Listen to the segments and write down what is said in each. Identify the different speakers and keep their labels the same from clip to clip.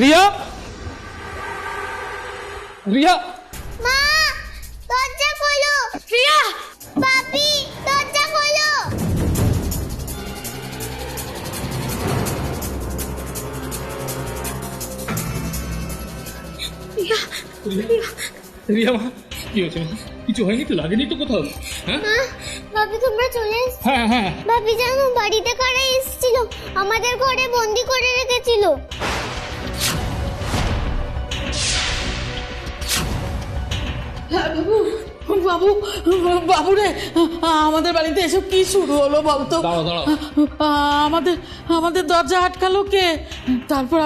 Speaker 1: রিয়া, রিয়া,
Speaker 2: মা দরজা খোলো। রিয়া, পাপি দরজা খোলো। রিয়া, রিয়া,
Speaker 1: রিয়া মা, কি হয়েছে? কিছু হয়নি তো? লাগেনি তো কোথাও? হ্যাঁ
Speaker 2: মা, ভাবি তোমরা চলে এসেছো?
Speaker 1: হ্যাঁ হ্যাঁ।
Speaker 2: ভাবি জানো বাড়িতে কারা এসেছিল? আমাদের ঘরে বন্দি করে রেখেছিল।
Speaker 3: বাবু, বাবু রে, আমাদের বাড়িতে এসব কি শুরু হলো বলতো?
Speaker 1: দাঁড়াও দাঁড়াও।
Speaker 3: আমাদের আমাদের দরজা আটকালো কে? তারপর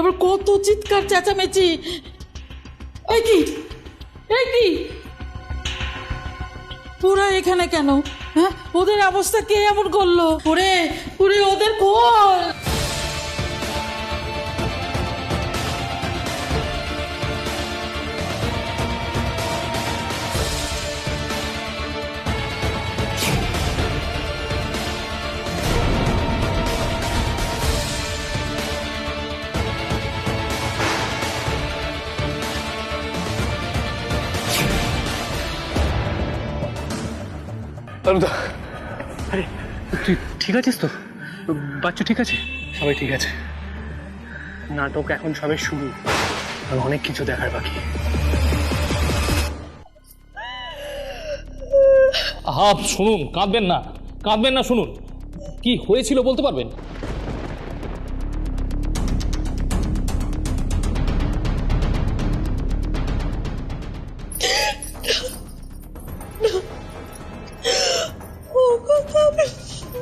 Speaker 3: আবার কত চিৎকার চেঁচামেচি। এই কি, এই কি, ওরা এখানে কেন? হ্যাঁ, ওদের অবস্থা কে এমন করলো? ওরে ওরে, ওদের খোল।
Speaker 1: আরে তুই ঠিক আছিস তো? বাচ্চা ঠিক আছে? সবাই ঠিক আছে। নাটক এখন সবে শুরু, আর অনেক কিছু দেখার বাকি। শুনুন, কাঁদবেন না, কাঁদবেন না। শুনুন, কি হয়েছিল বলতে পারবেন?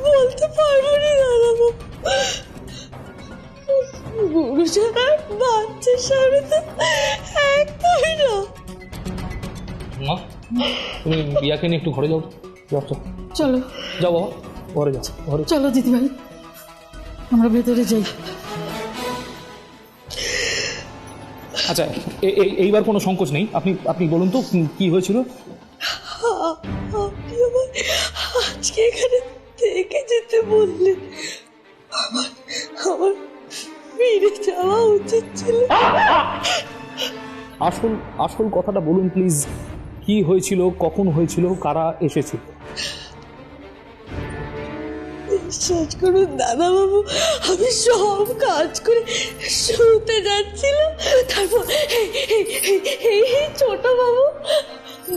Speaker 3: বলতে পারবো না দাদা। গুরুজনার বাচ্চার সামনে তো একদমই না।
Speaker 1: মা, তুমি রিয়াকে নিয়ে একটু ঘরে যাও। যাও তো।
Speaker 3: চলো
Speaker 1: যাও বাবা, ঘরে যাও, ঘরে।
Speaker 3: চলো দিদিভাই, আমরা ভেতরে যাই।
Speaker 1: আচ্ছা, এইবার কোনো সংকোচ নেই। আপনি আপনি বলুন তো কি হয়েছিল?
Speaker 3: আপনি আমার আজকে এখানে থেকে যেতে বললেন। আমার আমার ফিরে যাওয়া উচিত ছিল।
Speaker 1: আসল আসল কথাটা বলুন প্লিজ। কি হয়েছিল, কখন হয়েছিল, কারা এসেছিল?
Speaker 3: বিশ্বাস করুন দাদা বাবু, আমি সব কাজ করে শুতে যাচ্ছিলাম। তারপর এই ছোট বাবু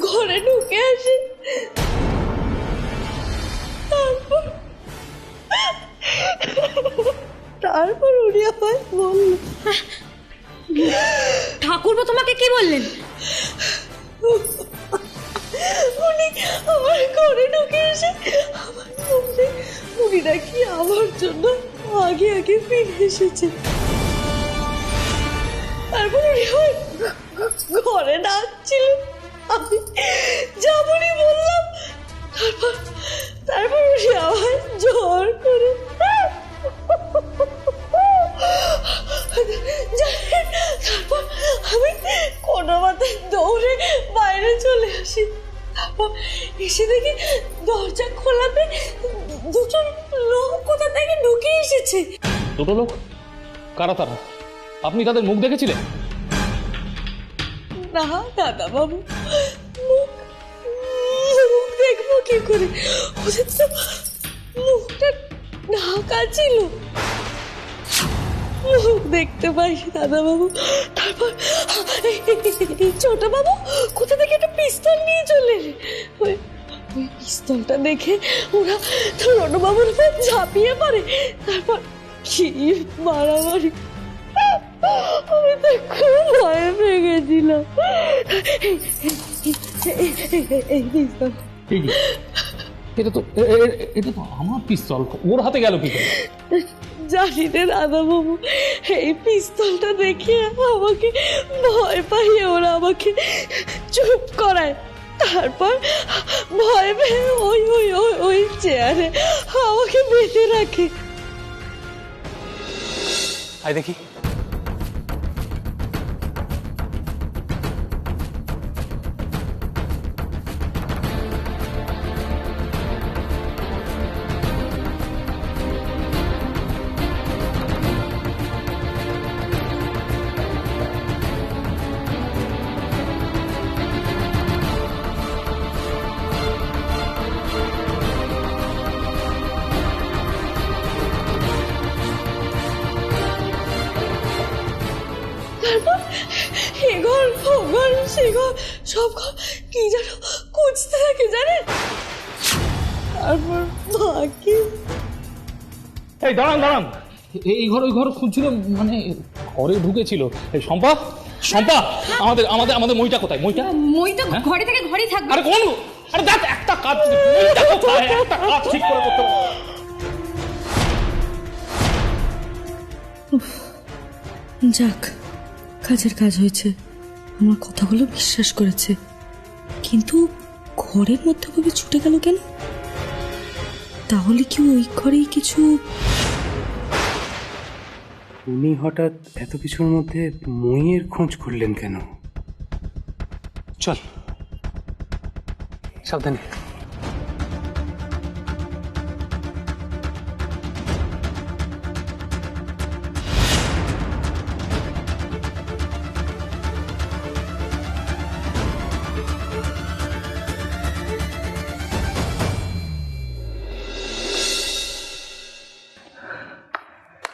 Speaker 3: ঘরে ঢুকে আসে। তারপর উনি আমায় বলল।
Speaker 2: ঠাকুরপো তোমাকে কি বললেন?
Speaker 3: উনি আমার ঘরে ঢুকে এসে আমার বললেন উনি নাকি আমার জন্য আগে আগে ফিরে এসেছে। তারপর উনি ঘরে ডাকছিলেন, আমি যেমনই বললাম। তারপর উনি আমার জোর করে তারপর আমি কোনো মতে দৌড়ে বাইরে চলে আসি। তারপর এসে দেখি দরজা খোলাতে দুটো লোক কোথা থেকে ঢুকে এসেছে।
Speaker 1: দুটো লোক? কারা তারা? আপনি তাদের মুখ দেখেছিলেন?
Speaker 3: না দাদা বাবু, মুখ দেখবো কি করে? ওদের তো মুখটা ঢাকা ছিল, মুখ দেখতে পাই দাদা বাবু। তারপর ছোট বাবু কোথা থেকে একটা পিস্তল নিয়ে চলে এলেন। ওই পিস্তলটা দেখে ওরা ছোট বাবুর উপর ঝাঁপিয়ে পড়ে। তারপর কি মারামারি, আমি তো খুব ভয়ে পেয়ে গেছিলাম। এই পিস্তল,
Speaker 1: এটা তো আমার পিস্তল। ওর হাতে গেল কি করে?
Speaker 3: জানি রে দাদা বাবু, এই পিস্তলটা দেখে আমাকে ভয় পাইয়ে ওরা আমাকে চুপ করায়। তারপর ভয় পেয়ে ওই ওই ওই ওই চেয়ারে আমাকে বেঁধে রাখে।
Speaker 1: আয় দেখি।
Speaker 3: সেই ঘর সব ঘর কি যেন খুঁজতে থাকে জানেন। তারপর বাকি
Speaker 4: এই দাঁড়ান দাঁড়ান, এই ঘর ওই ঘর খুঁজছিল, মানে ঘরে ঢুকেছিল। এই শম্পা, শম্পা, আমাদের আমাদের আমাদের মইটা কোথায়? মইটা
Speaker 5: মইটা ঘরে থেকে ঘরেই থাকবে।
Speaker 4: আরে কোন, আরে দেখ একটা কাজ, মইটা কোথায়? একটা কাজ ঠিক করে করতে হবে।
Speaker 3: যাক, কাজের কাজ হয়েছে, আমার কথাগুলো বিশ্বাস করেছে। কিন্তু ঘরের মধ্যে ভাবে ছুটে গেল কেন? তাহলে কি ওই ঘরেই কিছু?
Speaker 1: উনি হঠাৎ এত কিছুর মধ্যে মইয়ের খোঁজ করলেন কেন? চল সাবধানে।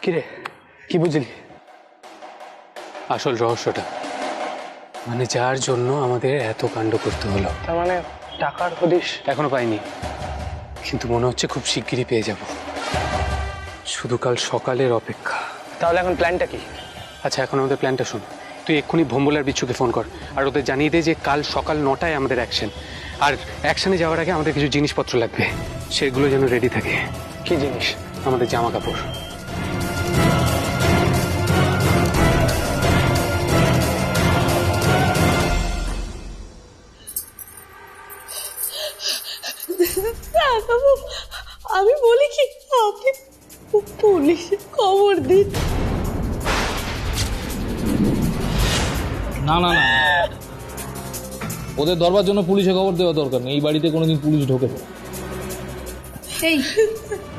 Speaker 1: কিরে, কি বুঝলি আসল রহস্যটা? মানে যার জন্য আমাদের এত কাণ্ড করতে হলো, তার মানে টাকার হদিশ এখনো পাইনি, কিন্তু মনে হচ্ছে খুব শিগগিরই পেয়ে যাব। শুধু কাল সকালের অপেক্ষা। তাহলে এখন প্ল্যানটা কি? আচ্ছা, এখন আমাদের প্ল্যানটা শোন। তুই এক্ষুনি ভোম্বলার বিচ্ছুকে ফোন কর আর ওদের জানিয়ে দে যে কাল সকাল 9টায় আমাদের অ্যাকশন। আর অ্যাকশনে যাওয়ার আগে আমাদের কিছু জিনিসপত্র লাগবে, সেগুলো যেন রেডি থাকে। কি জিনিস? আমাদের জামা কাপড়।
Speaker 3: আমি বলি কি, আপনি পুলিশে খবর দিন।
Speaker 4: না না না, ওদের ধরবার জন্য পুলিশে খবর দেওয়া দরকার নেই। এই বাড়িতে কোনোদিন পুলিশ ঢোকে না।
Speaker 5: এই,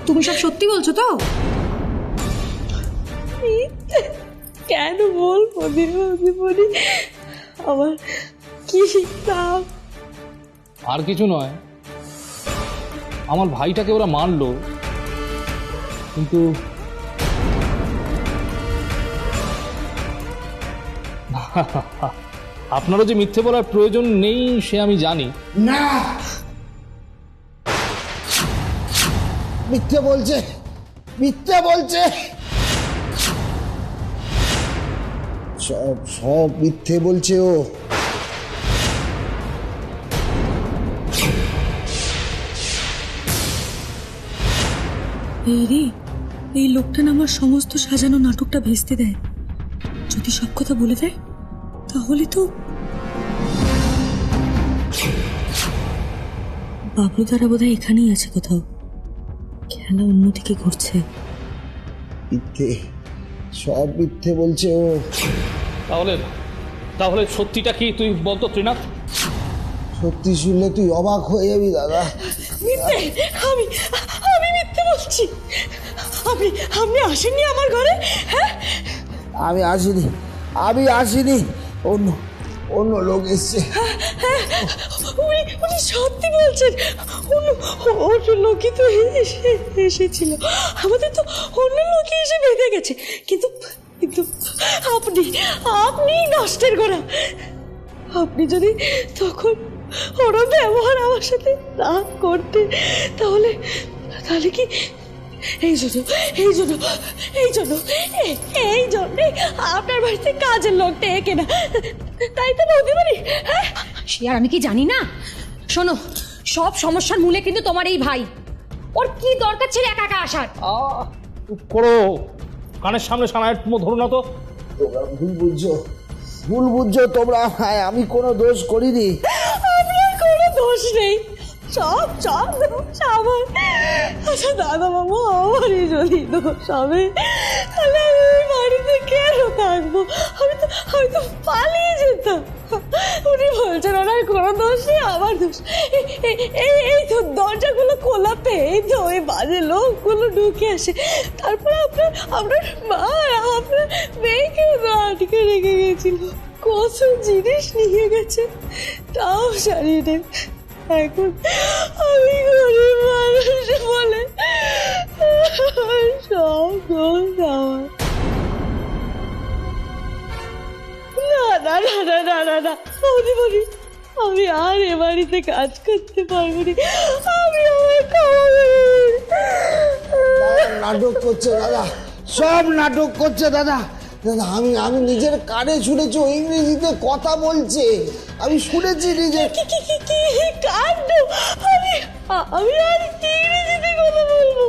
Speaker 5: তুমি সব সত্যি বলছো তো?
Speaker 3: কেন বলবো দিদি, আমার কি নাম?
Speaker 4: আর কিছু নয়, আমার ভাইটাকে ওরা মারলো, কিন্তু আপনারও যে মিথ্যে বলার প্রয়োজন নেই সে আমি জানি।
Speaker 6: না, মিথ্যে বলছে, মিথ্যে বলছে, সব সব মিথ্যে বলছে ও।
Speaker 3: এই রে, এই লোকটা না আমার সমস্ত সাজানো নাটকটা ভেস্তে দেয়। যদি সব কথা বলে দেয় তাহলে তো বাবলু দ্বারা বোধহয় এখানেই আছে কোথাও, খেলা অন্যদিকে ঘুরছে।
Speaker 6: মিথ্যে, সব মিথ্যে বলছে ও।
Speaker 4: তাহলে তাহলে সত্যিটা কি তুই বলতো ত্রিনাথ?
Speaker 6: সত্যি শুনলে তুই অবাক হয়ে যাবি দাদা।
Speaker 3: মিথ্যে, আমি আমি মিথ্যে বলছি। আপনি আপনি আসেননি আমার ঘরে? হ্যাঁ,
Speaker 6: আমি আসিনি, আমি আসিনি, অন্য অন্য লোক এসছে।
Speaker 3: উনি উনি সত্যি বলছেন, অন্য লোকই তো এসেছিল। আমাদের তো অন্য লোকই এসে বেঁধে গেছে, কিন্তু কিন্তু আপনি আপনি নষ্টের গোড়া। আপনি যদি তখন ওরা ব্যবহার আমার সাথে না করতে, তাহলে তাহলে কি এই জন্য এই জন্য এই জন্য এই জন্যে আপনার বাড়িতে কাজের লোক ডেকে না, তাই তো বলতে পারি? হ্যাঁ,
Speaker 5: সে আর আমি কি জানি না। শোনো, সব সমস্যার মূলে কিন্তু তোমার এই ভাই। ওর কি দরকার ছিল একা একা আসার?
Speaker 4: চুপ করো, কানের সামনে সানায় ধরো না তো।
Speaker 6: তোমরা ভুল বুঝছো, ভুল বুঝছো তোমরা আমায়। আমি কোনো দোষ করিনি।
Speaker 3: আপনার কোনো দোষ নেই, সব সব দোষ আমার। আচ্ছা দাদা বাবু, আমারই যদি দোষ হবে তাহলে আমি ওই বাড়িতে কেন থাকবো? আমি তো পালিয়ে যেতাম। উনি বলছেন ওনার কোনো দোষ নেই, আমার দোষ। এই তো দরজাগুলো খোলাতে এই তো ওই বাজে লোকগুলো ঢুকে আসে। তারপর আপনার মা আপনার মেয়েকেও তো আটকে রেখে গেছিল। কত জিনিস নিয়ে গেছে, তাও সারিয়ে দেন। এখন আমি গরিব মানুষ বলে সব দোষ আমার। না না না না না না না, বৌদি আর এ বাড়িতে কাজ করতে পারবো না, আমি আমার খাওয়া
Speaker 6: নাটক করছে দাদা, সব নাটক করছে দাদা। দাদা আমি আমি নিজের কানে শুনেছি ও ইংরেজিতে কথা বলছে, আমি শুনেছি নিজে।
Speaker 3: কি কি কি কি কাণ্ড! আমি আমি আর ইংরেজিতে কথা বলবো?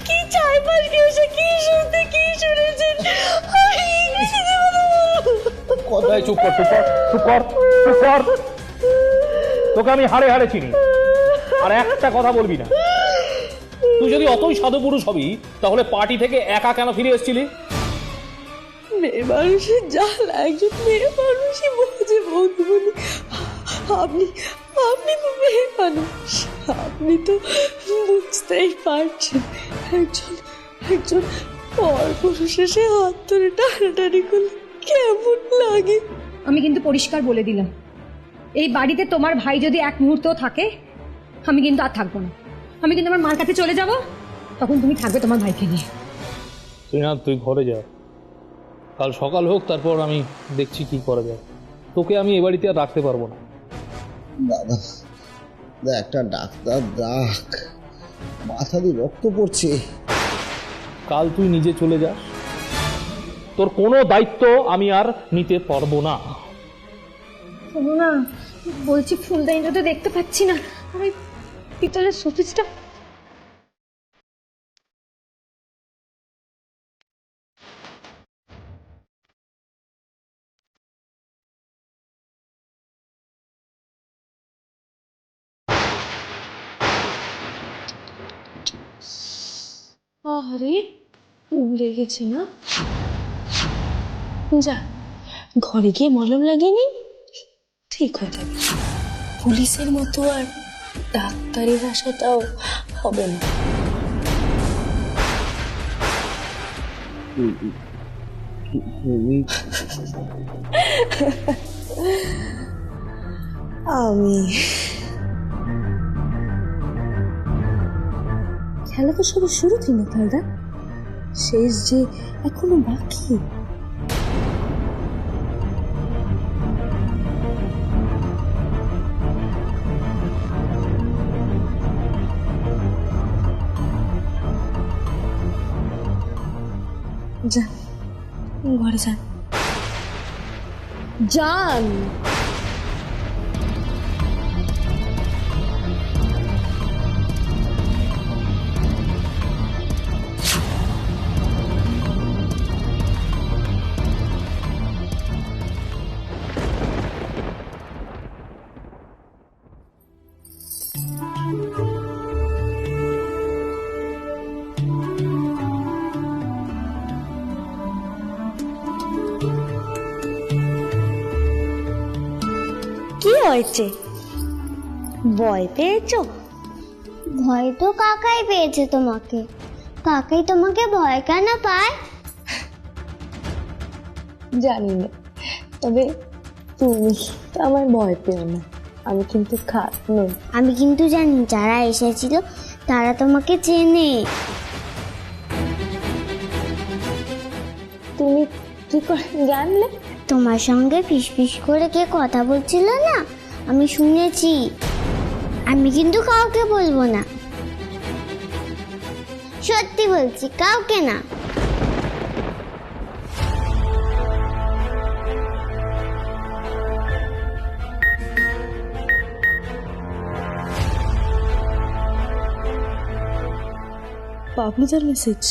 Speaker 3: কি চারপাশ গেছে, কি শুনতে কি শুনেছেন, আমি ইংরেজিতে কথা বলবো?
Speaker 4: কথায় চুপ কর, চুপ কর, চুপ কর, চুপ কর। তোকে আমি হাড়ে হাড়ে চিনি, আর একটা কথা বলবি না। তুই যদি অতই সাধু পুরুষ হবি তাহলে পার্টি থেকে একা কেন ফিরে এসেছিলি?
Speaker 3: মেয়ে মানুষের জাল একজন মেয়ে মানুষই বোঝে বৌদিমণি। আপনি আপনি তো মেয়ে মানুষ, আপনি তো বুঝতেই পারছেন একজন একজন পর পুরুষের সে হাত ধরে টানাটানি করলে কেমন লাগে।
Speaker 5: আমি কিন্তু পরিষ্কার বলে দিলাম, এই বাড়িতে তোমার ভাই যদি এক মুহূর্তও থাকে আমি কিন্তু আর থাকবো না। আমি কিন্তু আমার মার কাছে চলে যাব, তখন তুমি থাকবে তোমার ভাইকে নিয়ে।
Speaker 4: তুই ঘরে যা, কাল সকাল হোক, তারপর আমি দেখছি কি করা যায়। তোকে আমি এ বাড়িতে আর রাখতে পারবো না।
Speaker 6: দাদা একটা ডাক্তার ডাক, মাথা দিয়ে রক্ত পড়ছে।
Speaker 4: কাল তুই নিজে চলে যাস, তোর কোনো দায়িত্ব আমি আর নিতে পারবো না।
Speaker 5: শোনো না, বলছি ফুলদানিটা তো দেখতে পাচ্ছি না, আমি পিতলের শোপিসটা।
Speaker 3: আরে লেগেছে না? যা ঘরে গিয়ে মলম লাগিয়ে নি, ঠিক হয়ে যাবে। পুলিশের মতো আর ডাক্তারের আশাটাও হবে না। আমি খেলা তো সবে শুরু ছিল তাইরা, শেষ যে এখনো বাকি। যান ঘরে যান, যান। কি হয়েছে? ভয় পেয়েছো?
Speaker 2: ভয় তো কাকাই পেয়েছে তোমাকে। কাকাই তোমাকে ভয় কেন পায়?
Speaker 3: জানি না, তবে তুমি তো আমার ভয় পেও না, আমি কিন্তু খারাপ নই।
Speaker 2: আমি কিন্তু জানি যারা এসেছিল তারা তোমাকে চেনে।
Speaker 3: তুমি কি করে জানলে?
Speaker 2: তোমার সঙ্গে ফিসফিস করে কে কথা বলছিল না, আমি শুনেছি। আমি কিন্তু কাউকে বলবো না, সত্যি বলছি, কাউকে না।
Speaker 3: বাবলুদার মেসেজ।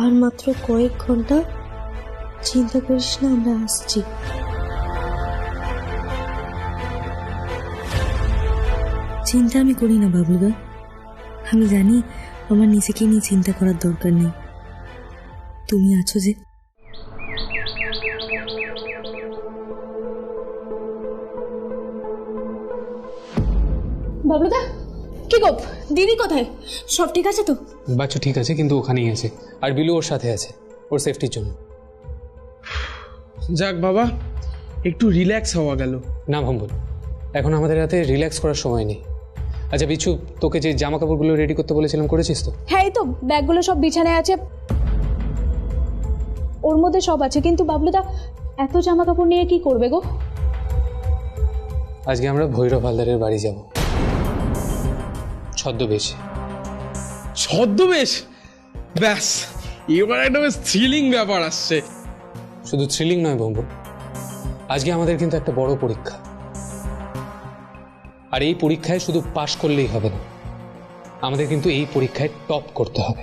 Speaker 3: আর মাত্র কয়েক ঘন্টা, চিন্তা করিস না, আমরা আসছি।
Speaker 7: চিন্তা আমি করি না বাবলুদা, আমি জানি আমার নিজেকে নিয়ে চিন্তা করার দরকার নেই, তুমি আছো যে।
Speaker 3: বাবলুদা কি গো, দিদি কোথায়? সব ঠিক আছে তো?
Speaker 1: বাচ্চা ঠিক আছে, কিন্তু ওখানেই আছে, আর বিলু ওর সাথে আছে, ওর সেফটির জন্য।
Speaker 8: যাক বাবা, একটু রিল্যাক্স হওয়া গেল।
Speaker 1: না ভাম্বল, এখন আমাদের হাতে রিল্যাক্স করার সময় নেই। আচ্ছা বিচ্ছু, তোকে যে জামা কাপড়গুলো রেডি করতে বলেছিলাম করেছিস তো?
Speaker 9: হ্যাঁ, এই তো ব্যাগগুলো সব বিছানায় আছে, ওর মধ্যে সব আছে। কিন্তু বাবলুদা এত জামা কাপড় নিয়ে কি করবে গো?
Speaker 1: আজকে আমরা ভৈরব হালদারের বাড়ি যাব ছদ্মবেশে।
Speaker 8: ছদ্মবেশ, ব্যাস এবার একটা বেশ থ্রিলিং ব্যাপার আসছে।
Speaker 1: শুধু থ্রিলিং নয় বম্বু, আজকে আমাদের কিন্তু একটা বড় পরীক্ষা। আর এই পরীক্ষায় শুধু পাশ করলেই হবে না, আমাদের কিন্তু এই পরীক্ষায় টপ করতে হবে।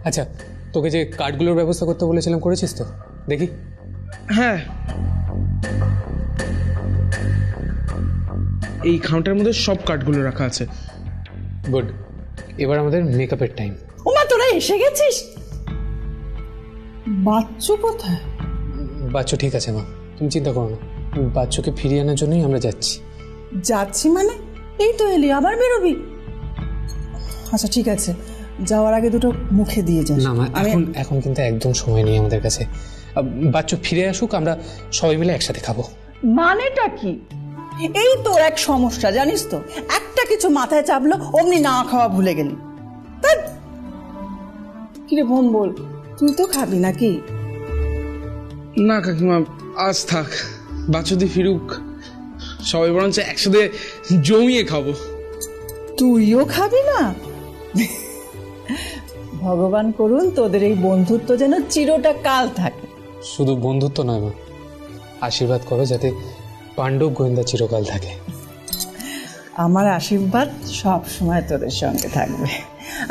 Speaker 1: আচ্ছা, তোকে যে কার্ডগুলোর ব্যবস্থা করতে বলেছিলাম, করেছিস তো? দেখি।
Speaker 8: হ্যাঁ, এই কাউন্টারের মধ্যে সব কার্ডগুলো রাখা আছে।
Speaker 1: গুড। এবার আমাদের মেকআপের টাইম।
Speaker 3: ওমা, তোরা এসে গেছিস? বাচ্চু কোথায়?
Speaker 1: বাচ্চু ঠিক আছে মা, তুমি চিন্তা করো না। বাচ্চুকে ফিরিয়ে আনার জন্যই আমরা যাচ্ছি।
Speaker 3: যাচ্ছি মানে? এই তো এলি, আবার বেরোবি? আচ্ছা ঠিক আছে, যাওয়ার আগে দুটো মুখে দিয়ে যাস।
Speaker 1: না মা, এখন কিন্তু একদম সময় নেই আমাদের কাছে। বাচ্চু ফিরে আসুক, আমরা সবাই মিলে একসাথে খাবো।
Speaker 3: মানেটা কি? এই তোর এক সমস্যা জানিস তো, একটা কিছু মাথায় চাপলো অমনি না খাওয়া ভুলে গেলি। কিরে বোন, বল তুই তো খাবি নাকি?
Speaker 8: না কাকিমা, আজ থাক, বাচ্চুদি ফিরুক, সবাই বরঞ্চ একসাথে জমিয়ে খাবো।
Speaker 3: তুইও খাবি না? ভগবান করুন তোদের এই বন্ধুত্ব যেন চিরটা কাল থাকে।
Speaker 1: শুধু বন্ধুত্ব নয় মা, আশীর্বাদ করো যাতে পাণ্ডব গোয়েন্দা চিরকাল থাকে।
Speaker 3: আমার আশীর্বাদ সব সময় তোদের সঙ্গে থাকবে।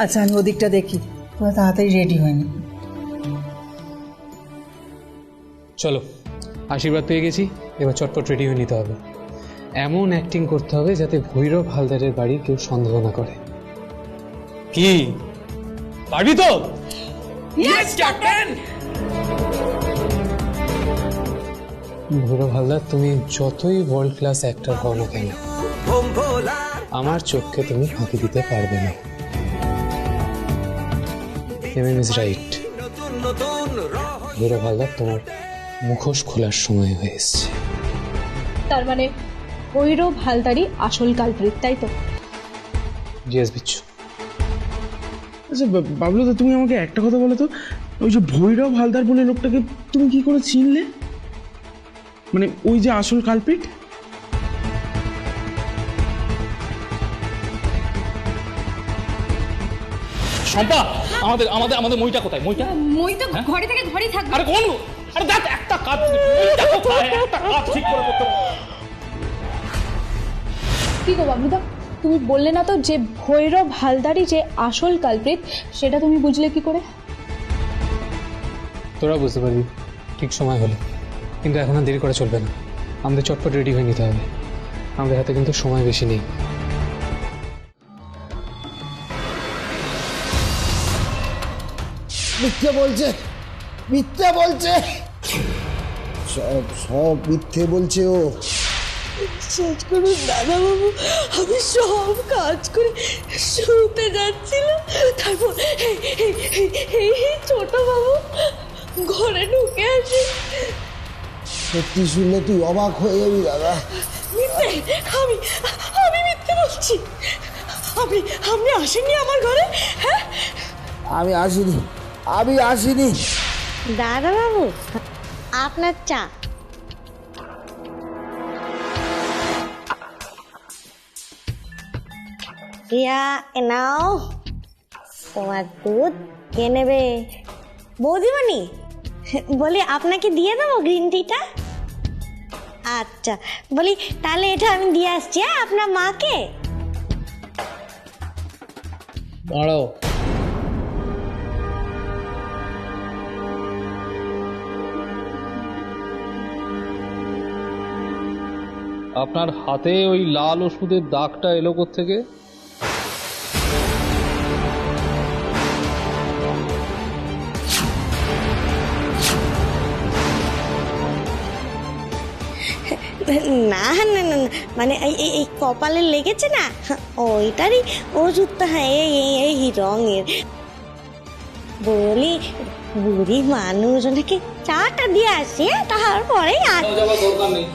Speaker 3: আচ্ছা, আমি ওদিকটা দেখি, তোরা তাড়াতাড়ি রেডি হয়নি।
Speaker 1: চলো, আশীর্বাদ পেয়ে গেছি, এবার চটপট রেডি হয়ে নিতে হবে। এমন অ্যাক্টিং করতে হবে যাতে ভৈরব হালদারের বাড়ি কেউ সন্দেহ না করে। কি পারবি তো? ভৈরব হালদার, তুমি যতই ওয়ার্ল্ড ক্লাস অ্যাক্টর হও না কেন, আমার চোখকে তুমি ফাঁকি দিতে পারবে না। MM is right. Bhairav Haldar, তোমার মুখোশ খোলার সময় হয়ে এসছে।
Speaker 9: তার মানে ভৈরব হালদারই আসল কালপ্রিট, তাই তো?
Speaker 1: জিএস বিচ্ছু।
Speaker 8: আচ্ছা বাবলুদা, তুমি আমাকে একটা কথা বলো তো, ওই যে ভৈরব হালদার বলে লোকটাকে তুমি কি করে চিনলে? মানে ওই যে আসল কালপিট?
Speaker 4: শম্পা, আমাদের আমাদের আমাদের মইটা কোথায়? মইটা
Speaker 5: মই তো ঘরে থেকে ঘরেই থাকবে।
Speaker 4: আরে কোন? আরে দেখ, একটা কাজ, মইটা কোথায়? একটা কাজ ঠিক করে করতে হবে।
Speaker 9: কি গো বাবলুদা, তুমি বললে না তো যে ভৈরব হালদারই যে আসল কালপ্রিট, সেটা তুমি বুঝলে কি করে?
Speaker 1: তোরা বুঝতে পারবি ঠিক সময় হলে, কিন্তু এখন আর দেরি করে চলবে না। আমাদের চটপট রেডি হয়ে নিতে হবে, আমাদের হাতে কিন্তু সময় বেশি নেই।
Speaker 6: মিথ্যে বলছে, মিথ্যে বলছে, সব সব মিথ্যে বলছে ও।
Speaker 3: শেষ করুন দাদা বাবু, আমি সব কাজ করে শুতে যাচ্ছিলাম, তারপর এই ছোট বাবু ঘরে ঢুকে আসে।
Speaker 6: সত্যি শুনলে তুই অবাক হয়ে যাবি দাদা।
Speaker 3: মিথ্যে? আমি মিথ্যে বলছি? আপনি আসেননি আমার ঘরে? হ্যাঁ,
Speaker 6: আমি আসিনি।
Speaker 2: দাদা বাবু, আপনার চা। রিয়া, নাও তোমার দুধ। কে নেবে? বৌদিমণি, বলি আপনাকে দিয়ে দেবো গ্রিন টিটা? আচ্ছা, বলি তাহলে এটা আমি দিয়ে আসছি আপনার মাকে।
Speaker 4: দাঁড়াও, আপনার হাতে ওই লাল ওষুধের দাগটা এলো কোত্থেকে?
Speaker 2: না না না, মানে এই কপালে লেগেছে না, ওইটারই ওষুধটা। হ্যাঁ, এই রঙের। বলি বুড়ি মানুষ, ওনাকে চাটা দিয়ে আসি, তারপরে
Speaker 4: দরকার নেই,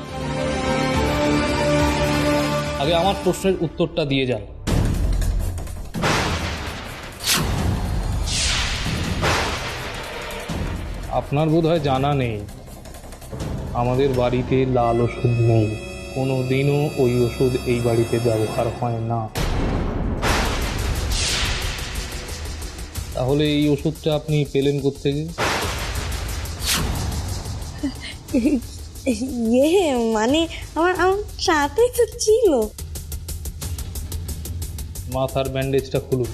Speaker 4: আগে আমার প্রশ্নের উত্তরটা দিয়ে যান। আপনার বোধহয় জানা নেই আমাদের বাড়িতে লাল ওষুধ নেই, কোনো দিনও ওই ওষুধ এই বাড়িতে ব্যবহার হয় না। তাহলে এই ওষুধটা আপনি পেলেন কোত্থেকে?
Speaker 2: মানে আমার আমার সাথেই তো ছিল।
Speaker 4: মাথার ব্যান্ডেজটা খুলুন।